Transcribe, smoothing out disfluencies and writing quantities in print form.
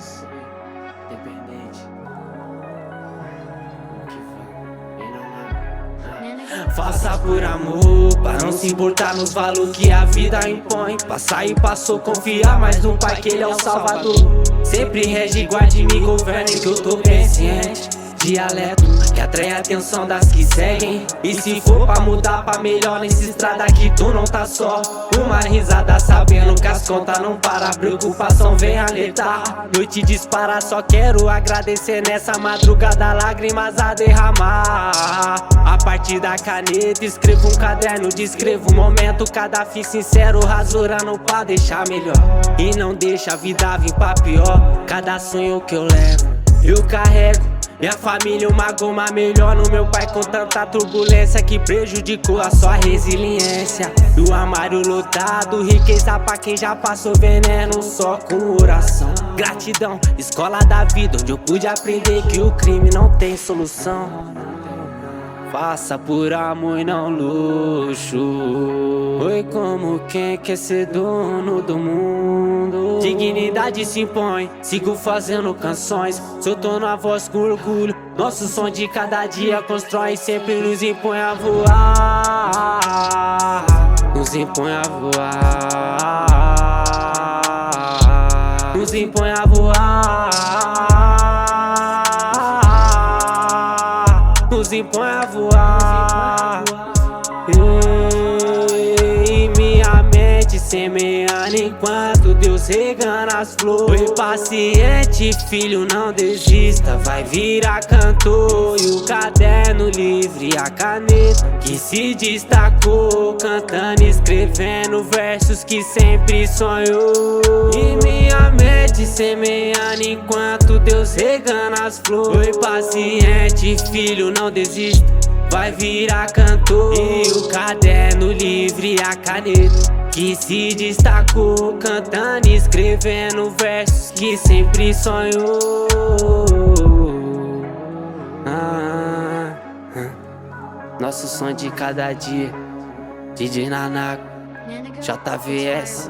seu sonho, independente. Faça por amor, pra não se importar nos valores que a vida impõe. Passar e passou, confiar mais no Pai que Ele é o Salvador. Sempre rege, guarde, me governe que eu tô consciente. Dialeto que atrai a atenção das que seguem. E se for pra mudar pra melhor nessa estrada que tu não tá só. Uma risada sabendo que as contas não param, a preocupação vem alertar. Noite dispara, só quero agradecer nessa madrugada, lágrimas a derramar. A partir da caneta escrevo um caderno, descrevo o momento, cada fim sincero, rasurando pra deixar melhor. E não deixa a vida vir pra pior, cada sonho que eu levo eu carrego. Minha família uma goma melhor no meu pai com tanta turbulência que prejudicou a sua resiliência. E o armário lotado, riqueza pra quem já passou veneno só com oração. Gratidão, escola da vida onde eu pude aprender que o crime não tem solução. Faça por amor e não luxo. Oi, como quem quer ser dono do mundo. Dignidade se impõe, sigo fazendo canções, soltando a voz com orgulho. Nosso som de cada dia constrói, sempre nos impõe a voar. Nos impõe a voar. Nos impõe a voar. Nos impõe a voar. E minha mente semeando enquanto Deus regana as flores. Oi, paciente, filho, não desista, vai virar cantor. E o caderno livre, a caneta que se destacou, cantando, escrevendo versos que sempre sonhou. E minha mente semeando enquanto Deus regana as flores. Oi, paciente, filho, não desista, vai virar cantor. E o caderno livre, a caneta que se destacou, cantando, escrevendo versos que sempre sonhou. Nosso som de cada dia, DJ Nanaco, JVS.